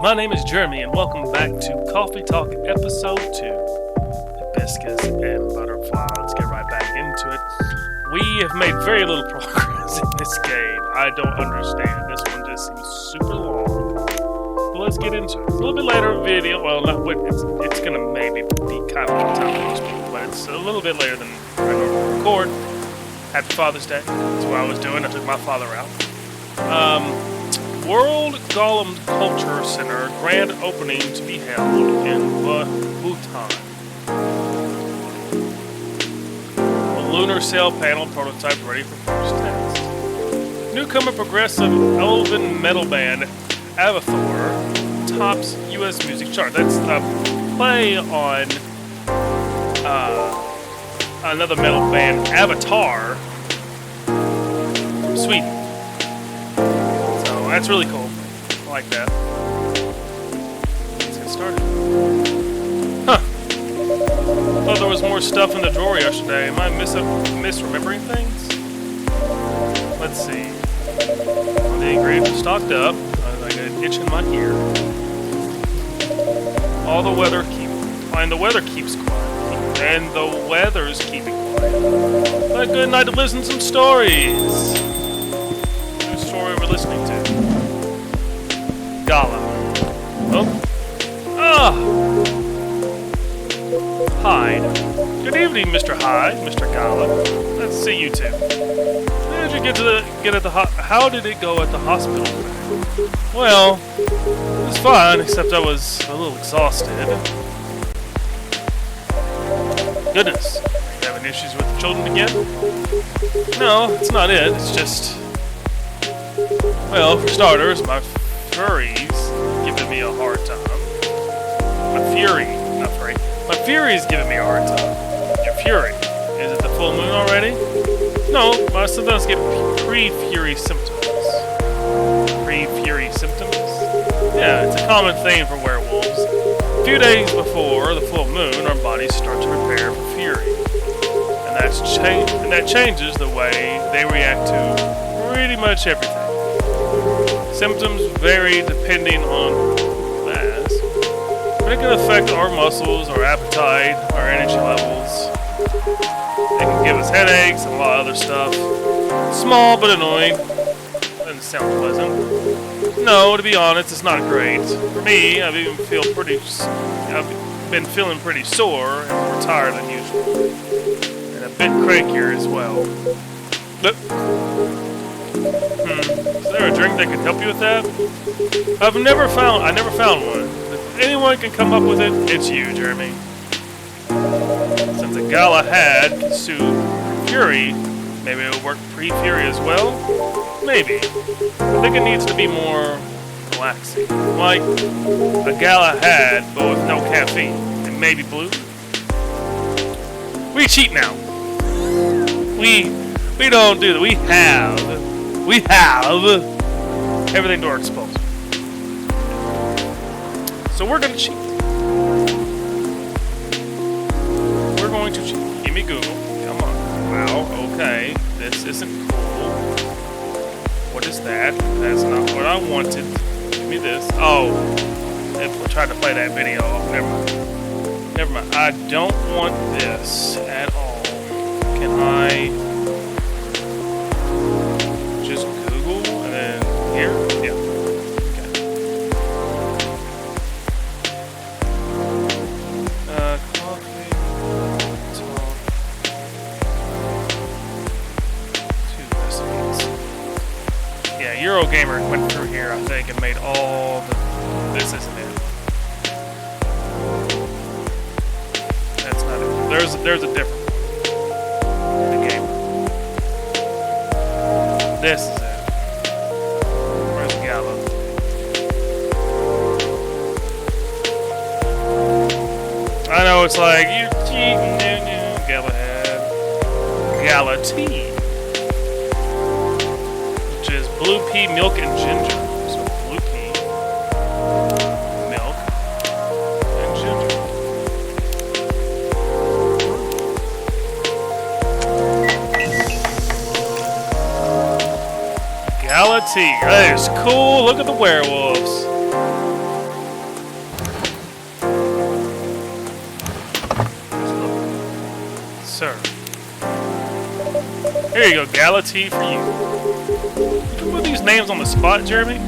My name is Jeremy, and welcome back to Coffee Talk Episode 2, Hibiscus and Butterfly. Let's get right back into it. We have made very little progress in this game. I don't understand. This one just seems super long. But let's get into it. A little bit later video, well, it's going to maybe be kind of on time for most people, but it's a little bit later than I normally record. Happy Father's Day. That's what I was doing. I took my father out. World Golem Culture Center grand opening to be held in Bhutan. The lunar sail panel prototype ready for first test. Newcomer progressive elven metal band Avathor tops U.S. music chart. That's a play on another metal band, Avatar, from Sweden. That's really cool. I like that. Let's get started. Huh. Thought there was more stuff in the drawer yesterday. Am I misremembering things? Let's see. The ingredients are stocked up. I got an itch in my ear. The weather keeps quiet. And the weather's keeping quiet. A good night to listen to some stories. Story we're listening to. Gala. Oh. Hyde. Good evening, Mr. Hyde, Mr. Gala. Let's see you two. How did it go at the hospital today? Well, it was fine, except I was a little exhausted. Goodness. Are you having issues with the children again? No, it's not it. It's just... Well, for starters, my fury's giving me a hard time. My fury's giving me a hard time. Your fury. Is it the full moon already? No, I sometimes get pre-fury symptoms. Pre-fury symptoms? Yeah, it's a common thing for werewolves. A few days before the full moon, our bodies start to prepare for fury. And that changes the way they react to pretty much everything. Symptoms vary depending on mass, but it can affect our muscles, our appetite, our energy levels. It can give us headaches and a lot of other stuff. Small but annoying. Doesn't sound pleasant. No, to be honest, it's not great. For me, I've been feeling pretty sore and more tired than usual, and a bit crankier as well. But is there a drink that can help you with that? I never found one. If anyone can come up with it, it's you, Jeremy. Since a gala had consumed Fury, maybe it'll work pre-Fury as well? Maybe. I think it needs to be more relaxing. Like a gala had, but with no caffeine. And maybe blue? We cheat now. We don't do that. We have everything to our disposal. So we're going to cheat. We're going to cheat. Give me Google. Come on. Wow, okay. This isn't cool. What is that? That's not what I wanted. Give me this. Oh. I tried to play that video. Never mind. I don't want this at all. Can I... Here? Yeah. Okay. Coffee, talk, 2 recipes. Yeah, Eurogamer went through here, I think, and made all the... This isn't it. That's not it. There's a different one. The game. This is it. I know it's like, you cheating, Galahad. Gala tea. Which is blue pea, milk, and ginger. So blue pea, milk, and ginger. Gala tea. That is cool. Look at the werewolves. Here you go, Gala tea for you. You can put these names on the spot, Jeremy?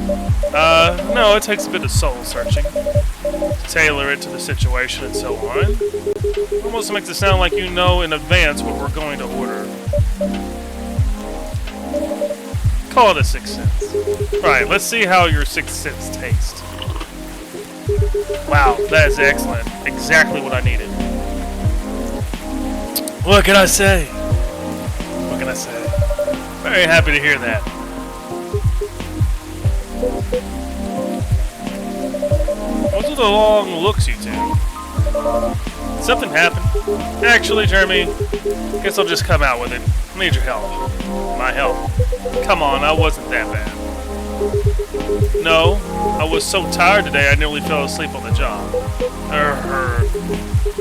No, it takes a bit of soul searching to tailor it to the situation and so on. Almost makes it sound like you know in advance what we're going to order. Call it a sixth sense. Right, let's see how your sixth sense tastes. Wow, that is excellent. Exactly what I needed. What can I say? What can I say? Very happy to hear that. What's with the long looks, you two? Something happened. Actually, Jeremy, guess I'll just come out with it. I need your help. My help. Come on, I wasn't that bad. No, I was so tired today I nearly fell asleep on the job.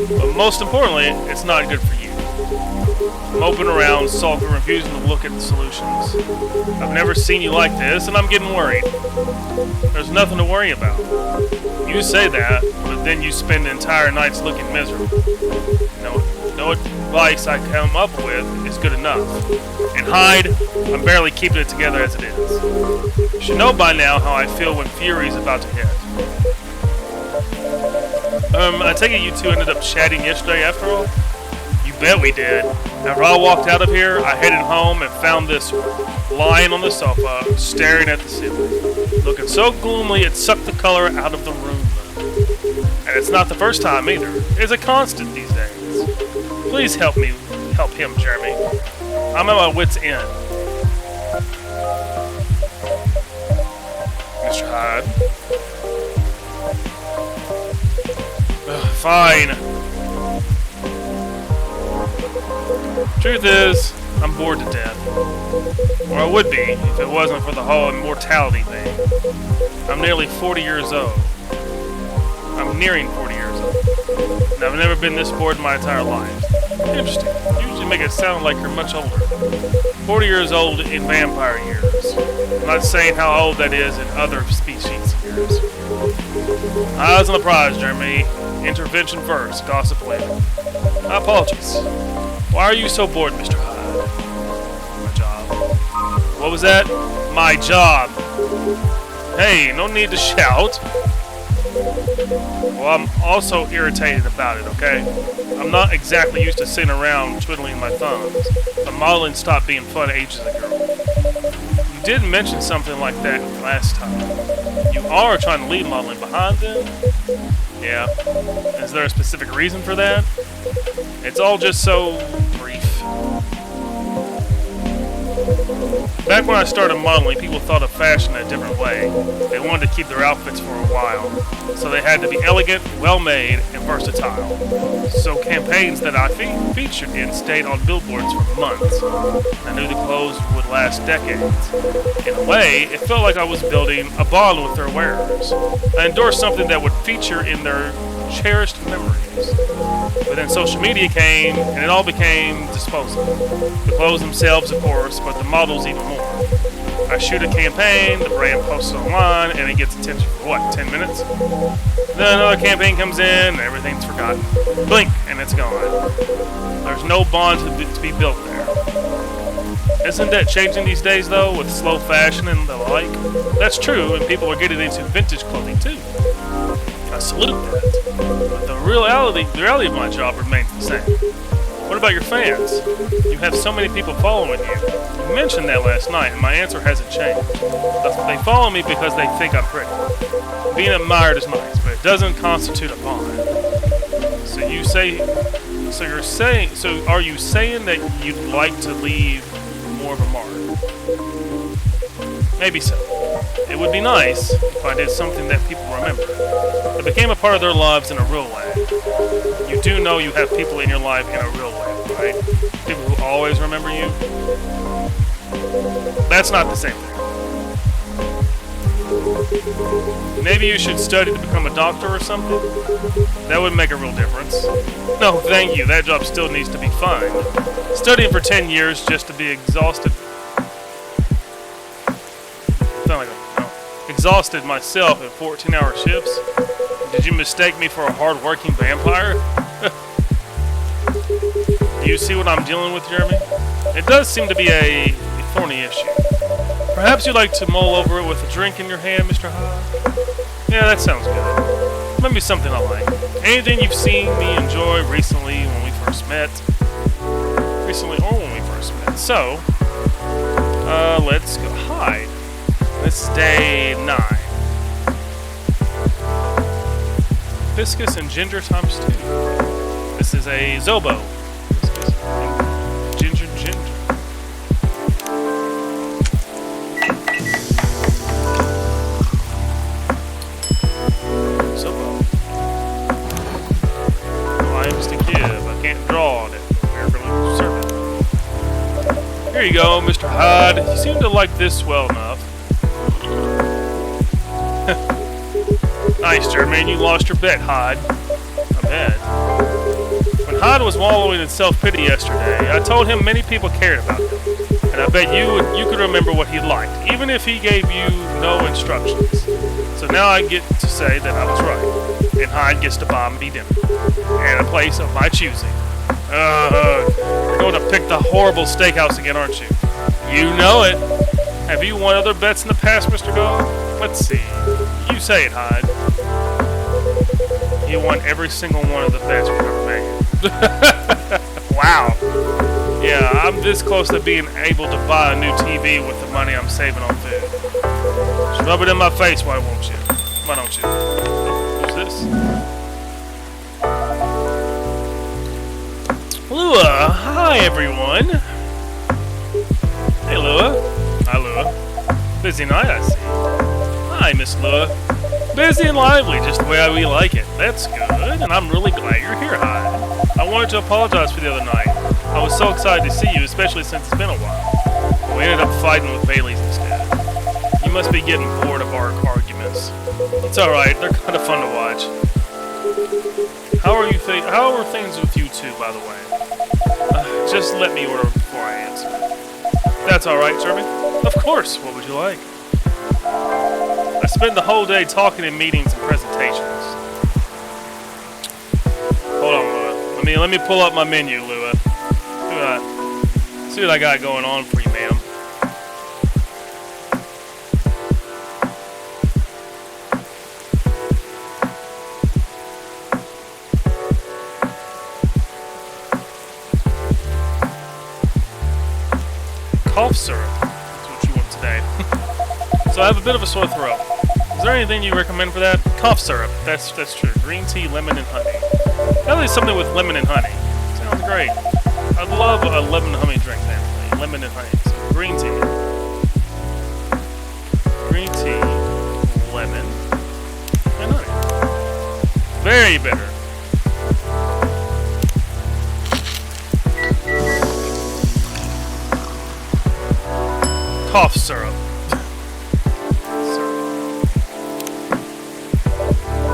But most importantly, it's not good for you. Moping around, sulking, refusing to look at the solutions. I've never seen you like this, and I'm getting worried. There's nothing to worry about. You say that, but then you spend entire nights looking miserable. No advice I come up with is good enough. And Hyde, I'm barely keeping it together as it is. You should know by now how I feel when Fury's about to hit. I take it you two ended up chatting yesterday after all? You bet we did. After I walked out of here, I headed home and found this lying on the sofa, staring at the ceiling. Looking so gloomily it sucked the color out of the room. And it's not the first time either. It's a constant these days. Please help him, Jeremy. I'm at my wit's end. Mr. Hyde. Fine. Truth is, I'm bored to death. Or I would be if it wasn't for the whole immortality thing. I'm nearly 40 years old. I'm nearing 40 years old. And I've never been this bored in my entire life. Interesting. You usually make it sound like you're much older. 40 years old in vampire years. I'm not saying how old that is in other species years. Eyes on the prize, Jeremy. Intervention first, gossip later. My apologies. Why are you so bored, Mr. Hyde? My job. What was that? My job. Hey, no need to shout. Well, I'm also irritated about it, okay? I'm not exactly used to sitting around twiddling my thumbs, but modeling stopped being fun ages ago. You did mention something like that last time. You are trying to leave modeling behind then? Yeah. Is there a specific reason for that? It's all just so brief. Back when I started modeling, people thought of fashion a different way. They wanted to keep their outfits for a while, so they had to be elegant, well-made, and versatile. So campaigns that I featured in stayed on billboards for months. I knew the clothes would last decades. In a way, it felt like I was building a bond with their wearers. I endorsed something that would feature in their cherished memories. But then social media came, and it all became disposable. The clothes themselves, of course, but the models even more. I shoot a campaign, the brand posts it online, and it gets attention for what, 10 minutes? Then another campaign comes in, and everything's forgotten. Blink, and it's gone. There's no bond to be built there. Isn't that changing these days, though, with slow fashion and the like? That's true, and people are getting into vintage clothing, too. I salute that. But the reality of my job remains the same. What about your fans? You have so many people following you. You mentioned that last night, and my answer hasn't changed. They follow me because they think I'm pretty. Being admired is nice, but it doesn't constitute a bond. So are you saying that you'd like to leave more of a mark? Maybe so. It would be nice if I did something that people remember. It became a part of their lives in a real way. You do know you have people in your life in a real way, right? People who always remember you. That's not the same thing. Maybe you should study to become a doctor or something? That would make a real difference. No, thank you. That job still needs to be fun. Studying for 10 years just to be exhausted. Exhausted myself in 14-hour shifts. Did you mistake me for a hard-working vampire? You see what I'm dealing with, Jeremy? It does seem to be a thorny issue. Perhaps you'd like to mull over it with a drink in your hand, Mr. Hyde? Yeah, that sounds good. Maybe something I like. Anything you've seen me enjoy recently when we first met? Recently or when we first met. So, let's go. Hyde. This is day 9. Hibiscus and ginger times 2. This is a Zobo. Hibiscus and ginger. Zobo. Limes to give. I can't draw it. We're really serving. Here you go, Mr. Hyde. You seem to like this well enough. Nice, Jeremy. You lost your bet, Hyde. I bet. When Hyde was wallowing in self-pity yesterday, I told him many people cared about him. And I bet you could remember what he liked, even if he gave you no instructions. So now I get to say that I was right. And Hyde gets to buy me dinner. At a place of my choosing. You're going to pick the horrible steakhouse again, aren't you? You know it. Have you won other bets in the past, Mr. Gold? Let's see. You say it, Hyde. You won every single one of the bets we've ever made. Wow. Yeah, I'm this close to being able to buy a new TV with the money I'm saving on food. Just rub it in my face, why won't you? Why don't you? Who's this? Lua. Hi, everyone. Hey, Lua. Hi, Lua. Busy night, I see. Hi, Miss Lua. Busy and lively, just the way we like it. That's good, and I'm really glad you're here, Hyde. I wanted to apologize for the other night. I was so excited to see you, especially since it's been a while. We ended up fighting with Bailey's instead. You must be getting bored of our arguments. It's alright, they're kind of fun to watch. How are things with you two, by the way? Just let me order before I answer. That's alright, Jeremy. Of course, what would you like? I spend the whole day talking in meetings and presentations. Hold on, Lua. Let me pull up my menu, Lua. See what I got going on for you, ma'am. Cough syrup. That's what you want today. So I have a bit of a sore throat. Is there anything you recommend for that? Cough syrup. That's true. Green tea, lemon, and honey. At least something with lemon and honey. Sounds great. I'd love a lemon and honey drink, family. Lemon and honey. So green tea. Green tea, lemon, and honey. Very bitter. Cough syrup.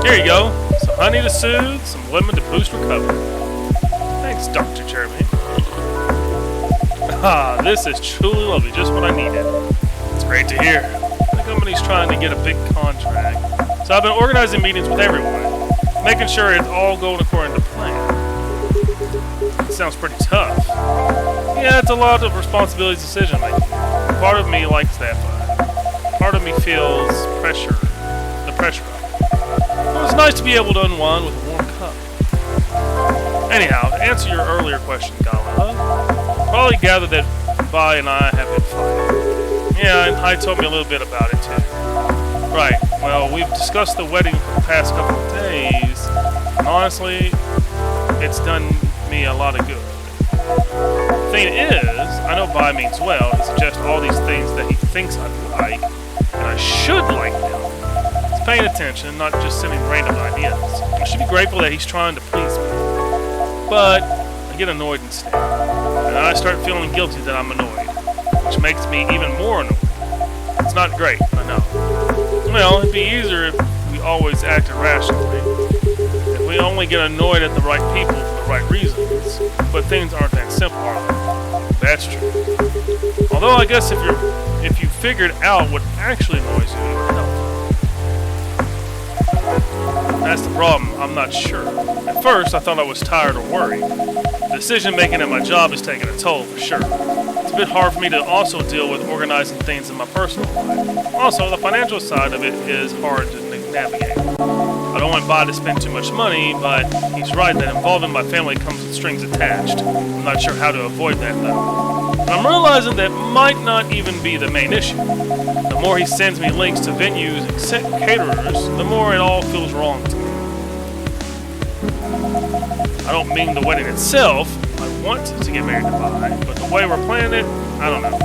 Here you go. Some honey to soothe, some lemon to boost recovery. Thanks, Dr. Jeremy. Ah, this is truly lovely, just what I needed. It's great to hear. The company's trying to get a big contract. So I've been organizing meetings with everyone, making sure it's all going according to plan. It sounds pretty tough. Yeah, it's a lot of responsibility decision making. Part of me likes that, but part of me feels the pressure of it. It was nice to be able to unwind with a warm cup. Anyhow, to answer your earlier question, Gala, probably gathered that Vi and I have been fighting. Yeah, and Hyde told me a little bit about it too. Right, well, we've discussed the wedding for the past couple of days, and honestly, it's done me a lot of good. The thing is, I know Vi means well. He suggests all these things that he thinks I'd like, and I should like them. He's paying attention, not just sending random ideas. I should be grateful that he's trying to please me. But I get annoyed instead. And I start feeling guilty that I'm annoyed, which makes me even more annoyed. It's not great, I know. Well, it'd be easier if we always acted rationally. If we only get annoyed at the right people for the right reasons. But things aren't that simple, are they? That's true. Although I guess if you figured out what actually annoys you, it would help. That's the problem, I'm not sure. At first, I thought I was tired or worried. Decision making at my job is taking a toll for sure. It's a bit hard for me to also deal with organizing things in my personal life. Also, the financial side of it is hard to navigate. I don't want Bob to spend too much money, but he's right that involving my family comes with strings attached. I'm not sure how to avoid that though. And I'm realizing that might not even be the main issue. The more he sends me links to venues and caterers, the more it all feels wrong to me. I don't mean the wedding itself. I want to get married to Bob, but the way we're planning it, I don't know.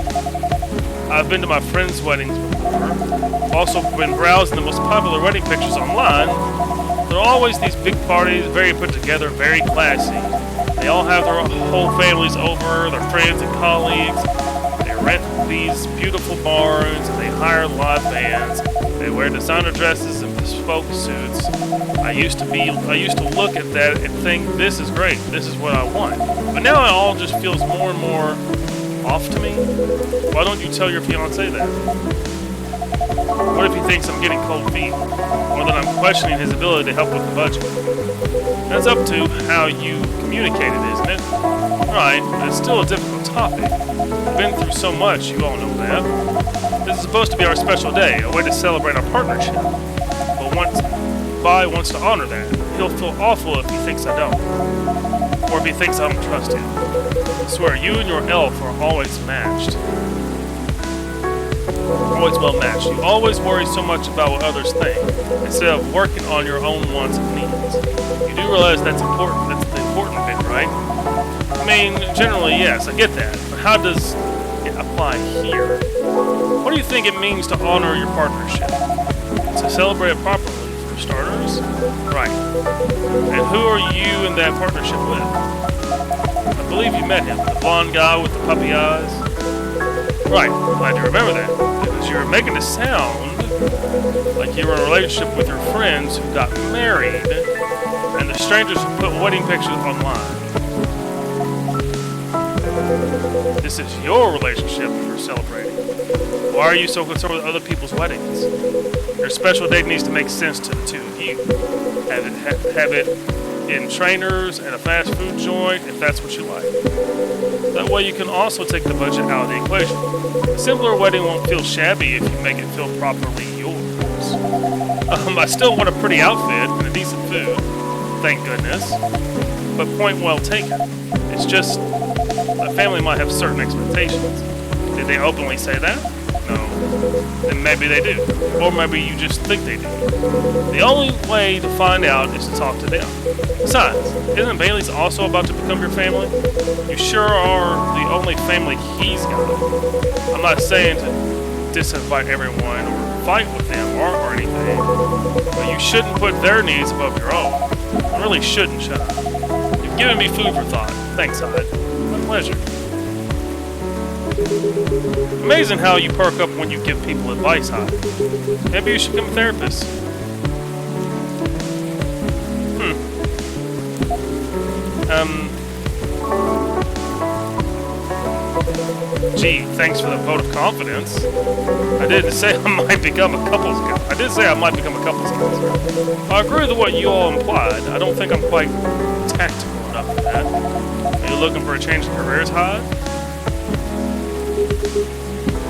I've been to my friends' weddings before. I've also been browsing the most popular wedding pictures online. There are always these big parties, very put together, very classy. They all have their whole families over, their friends and colleagues. They rent these beautiful barns, and they hire live bands. They wear designer dresses and bespoke suits. I used to look at that and think, this is great, this is what I want. But now it all just feels more and more off to me. Why don't you tell your fiancé that? What if he thinks I'm getting cold feet? Or that I'm questioning his ability to help with the budget? That's up to how you communicate it, isn't it? Right, but it's still a difficult topic. We've been through so much, you all know that. This is supposed to be our special day, a way to celebrate our partnership. But once Bai wants to honor that, he'll feel awful if he thinks I don't. Or if he thinks I don't trust him. I swear, you and your elf are always matched. Always well matched. You always worry so much about what others think, instead of working on your own wants and needs. You do realize that's important. That's the important bit, right? I mean, generally, yes, I get that. But how does it apply here? What do you think it means to honor your partnership? To celebrate it properly, for starters? Right. And who are you in that partnership with? I believe you met him, the blonde guy with the puppy eyes. Right, glad you remember that. Because you were making it sound like you were in a relationship with your friends who got married, and the strangers who put wedding pictures online. This is your relationship you're celebrating. Why are you so concerned with other people's weddings? Your special date needs to make sense to the two of you. Have it in trainers and a fast food joint if that's what you like. That way you can also take the budget out of the equation. A simpler wedding won't feel shabby if you make it feel properly yours. I still want a pretty outfit and a decent food, thank goodness. But point well taken. It's just, a family might have certain expectations. Did they openly say that? No. Then maybe they do. Or maybe you just think they do. The only way to find out is to talk to them. Besides, isn't Bailey's also about to become your family? You sure are the only family he's got. I'm not saying to disinvite everyone or fight with them or anything, but you shouldn't put their needs above your own. You really shouldn't, should I? You've given me food for thought. Thanks, Hyde. My pleasure. Amazing how you perk up when you give people advice, Hyde. Maybe you should become a therapist. Gee, thanks for the vote of confidence. I didn't say I might become a couples counselor. I did say I might become a couples counselor. I agree with what you all implied. I don't think I'm quite tactical enough for that. Are you looking for a change in careers, Hyde?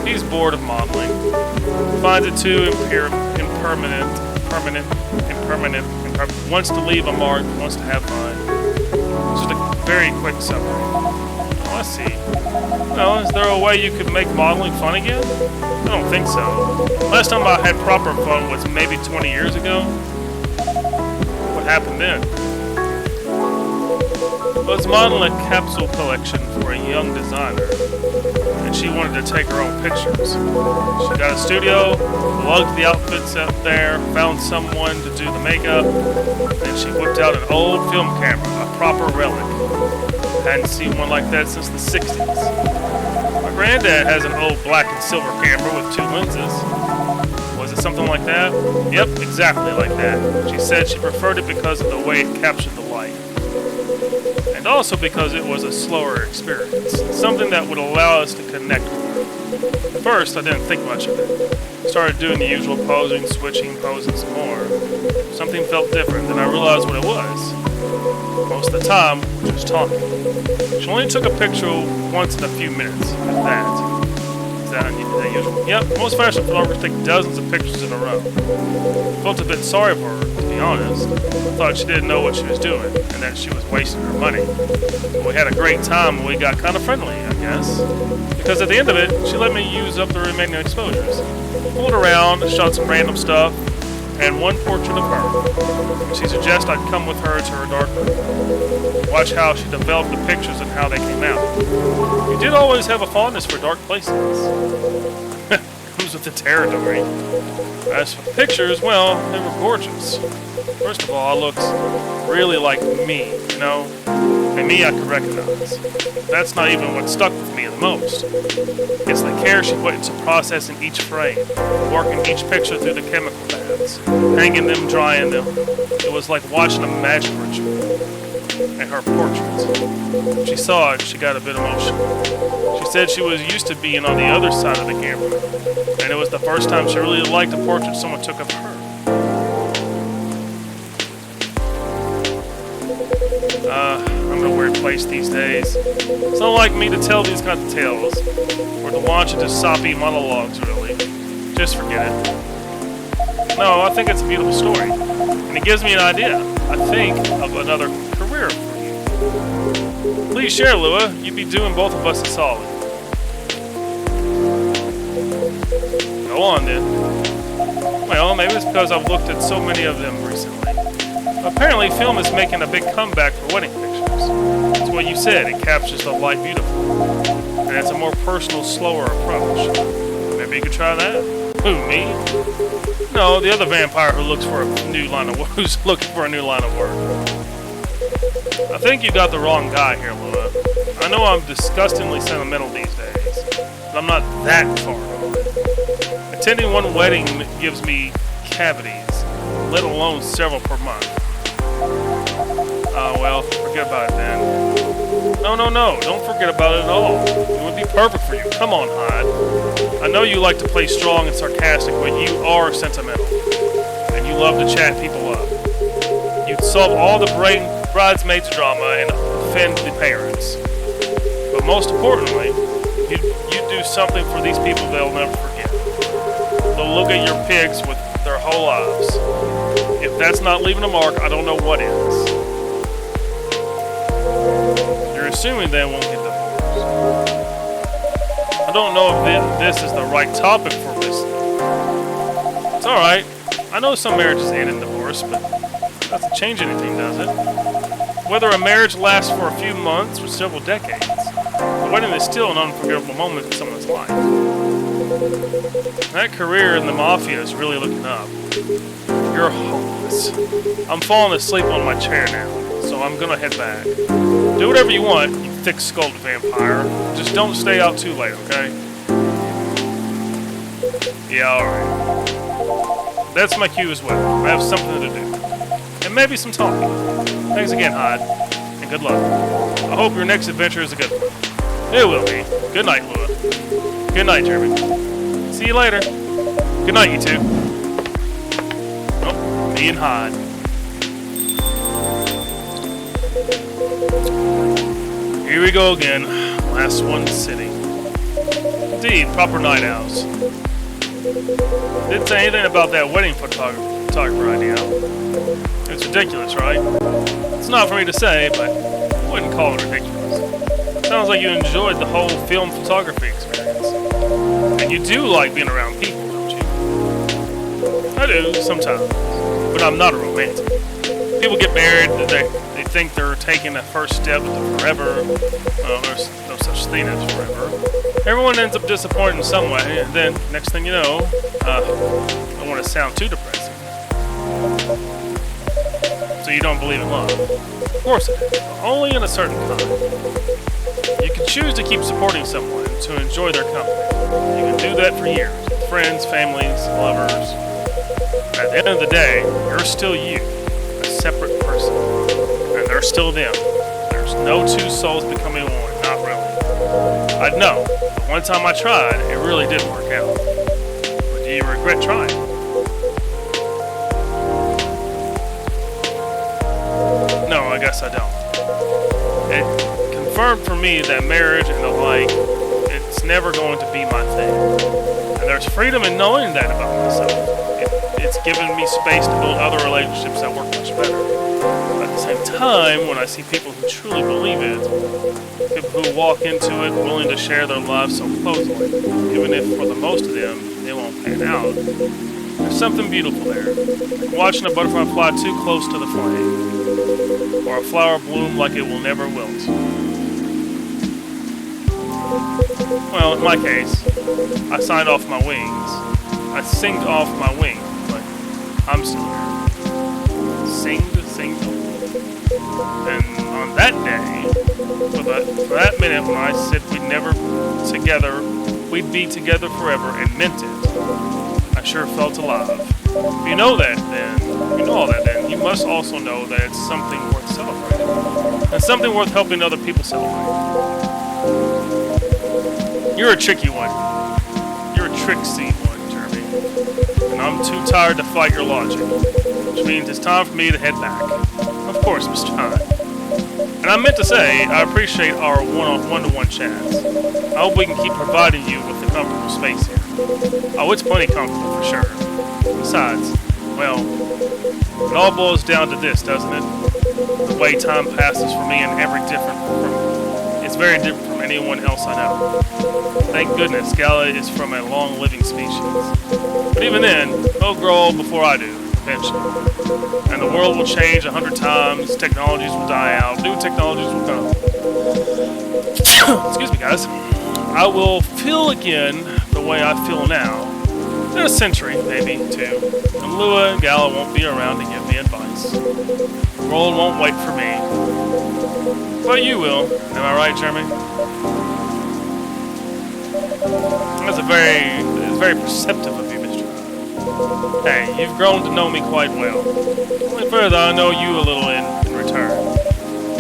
He's bored of modeling. Finds it too impermanent. Wants to leave a mark, wants to have fun. Just a very quick summary. Oh, I see. Well, is there a way you could make modeling fun again? I don't think so. Last time I had proper fun was maybe 20 years ago. What happened then? I was modeling a capsule collection for a young designer, and she wanted to take her own pictures. She got a studio, lugged the outfits out there, found someone to do the makeup, and she whipped out an old film camera, a proper relic. Hadn't seen one like that since the 60s. My granddad has an old black and silver camera with 2 lenses. Was it something like that? Yep, exactly like that. She said she preferred it because of the way it captured the light. And also because it was a slower experience. Something that would allow us to connect with her. At first, I didn't think much of it. Started doing the usual posing, switching, posing some more. Something felt different, then I realized what it was. Most of the time, we're just talking. She only took a picture once in a few minutes, if that. Is that unusual? Yep, most fashion photographers take dozens of pictures in a row. I felt a bit sorry for her, to be honest. I thought she didn't know what she was doing, and that she was wasting her money. But we had a great time, and we got kind of friendly, I guess. Because at the end of it, she let me use up the remaining exposures. Pulled around, shot some random stuff, and one portrait of her. She suggested I come with her to her dark room. Watch how she developed the pictures and how they came out. You did always have a fondness for dark places. Comes with the territory. As for the pictures, well, they were gorgeous. First of all, I looked really like me, you know? And me I could recognize. That's not even what stuck with me the most. It's the care she put into processing each frame, working each picture through the chemical baths, hanging them, drying them. It was like watching a magic ritual. And her portraits. When she saw it, she got a bit emotional. She said she was used to being on the other side of the camera, and it was the first time she really liked a portrait someone took of her. I'm in a weird place these days. It's not like me to tell these kinds of tales, or to launch into soppy monologues, really. Just forget it. No, I think it's a beautiful story, and it gives me an idea. I think of another career for you. Please share, Lua. You'd be doing both of us a solid. Go on, then. Well, maybe it's because I've looked at so many of them recently. Apparently, film is making a big comeback for wedding pictures. It's what you said, it captures the light beautiful. And it's a more personal, slower approach. Maybe you could try that? Who, me? No, the other vampire who looks for a new line of work, who's looking for a new line of work. I think you got the wrong guy here, Lua. I know I'm disgustingly sentimental these days, but I'm not that far gone. Attending one wedding gives me cavities, let alone several per month. Well, forget about it then. No, don't forget about it at all. It would be perfect for you. Come on, Hyde. I know you like to play strong and sarcastic, but you are sentimental. And you love to chat people up. You'd solve all the bridesmaids drama and offend the parents. But most importantly, you do something for these people they'll never forget. They'll look at your pics with their whole lives. If that's not leaving a mark, I don't know what is. You're assuming they won't get divorced. I don't know if this is the right topic for this. It's alright. I know some marriages end in divorce, but that doesn't change anything, does it? Whether a marriage lasts for a few months or several decades, the wedding is still an unforgettable moment in someone's life. That career in the mafia is really looking up. You're hopeless. I'm falling asleep on my chair now, so I'm gonna head back. Do whatever you want, you thick-skulled vampire. Just don't stay out too late, okay? Yeah, alright. That's my cue as well. I have something to do. And maybe some talking. Thanks again, Hyde. And good luck. I hope your next adventure is a good one. It will be. Good night, Lua. Good night, Jeremy. See you later. Good night, you two. Oh, me and Hyde. Here we go again. Last one sitting. Indeed, proper night owls. Didn't say anything about that wedding photographer idea. It's ridiculous, right? It's not for me to say, but I wouldn't call it ridiculous. Sounds like you enjoyed the whole film photography experience. And you do like being around people, don't you? I do, sometimes. But I'm not a romantic. People get married, they think they're taking a first step into forever. There's no such thing as forever. Everyone ends up disappointed in some way, and then, next thing you know, I don't want to sound too depressing. So you don't believe in love? Of course it is, but only in a certain kind. You can choose to keep supporting someone, to enjoy their company. You can do that for years, with friends, families, lovers. At the end of the day, you're still you, a separate person. And they're still them. There's no two souls becoming one, not really. I'd know. But one time I tried, it really didn't work out. But do you regret trying? No, I guess I don't. It confirmed for me that marriage and the like, it's never going to be my thing. And there's freedom in knowing that about myself. It's given me space to build other relationships that work much better. But at the same time, when I see people who truly believe it, people who walk into it willing to share their lives so closely, even if for the most of them, they won't pan out, there's something beautiful there. Like watching a butterfly fly too close to the flame, or a flower bloom like it will never wilt. Well, in my case, I signed off my wings. I singed off my wings, but I'm still here. Singed. And on that day, for that minute when I said we'd be together forever and meant it, I sure felt alive. If you know that, then you must also know that it's something worth celebrating. And something worth helping other people celebrate. You're a tricky one. You're a tricksy one, Jeremy. And I'm too tired to fight your logic, which means it's time for me to head back. Of course, Mr. Hyde. And I meant to say, I appreciate our one-to-one chats. I hope we can keep providing you with a comfortable space here. Oh, it's plenty comfortable for sure. Besides, well, it all boils down to this, doesn't it? The way time passes for me it's very different from anyone else I know. Thank goodness Gala is from a long-living species. But even then, they'll grow old before I do, eventually. And the world will change 100 times, technologies will die out, new technologies will come. Excuse me, guys. I will feel again the way I feel now. In a century, maybe, two. And Lua and Gala won't be around to give me advice. The world won't wait for me. But you will. Am I right, Jeremy? That's very perceptive of you, Mr. Hey, you've grown to know me quite well. Only further, I know you a little in return.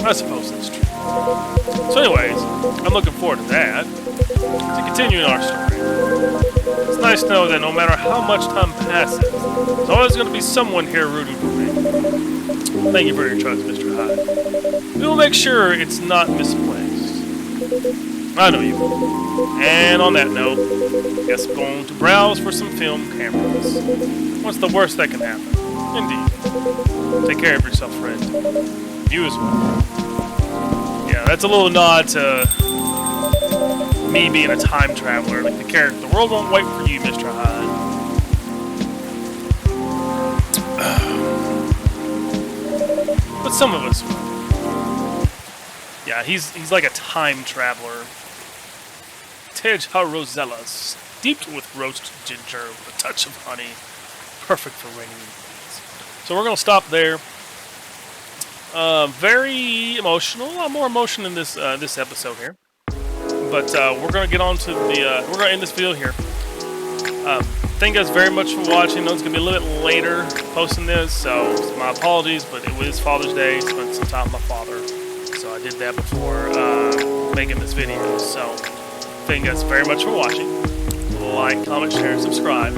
I suppose that's true. So anyways, I'm looking forward to that. To continue our story. It's nice to know that no matter how much time passes, there's always going to be someone here rooting for me. Thank you for your trust, Mr. Hyde. We will make sure it's not misplaced. I know you will. And on that note, I guess I'm going to browse for some film cameras. What's the worst that can happen? Indeed. Take care of yourself, friend. You as well. Yeah, that's a little nod to me being a time traveler, like the character. The world won't wait for you, Mr. Hyde. But some of us will. Yeah, he's like a time traveler. Tej Rosella, steeped with roast ginger with a touch of honey. Perfect for rainy evenings. So we're going to stop there. Very emotional. A lot more emotion in this episode here. But we're going to get on to we're going to end this video here. Thank you guys very much for watching. I know it's going to be a little bit later posting this, so my apologies, but it was Father's Day. Spent some time with my father. So I did that before making this video. So thank you guys very much for watching. Like, comment, share, and subscribe.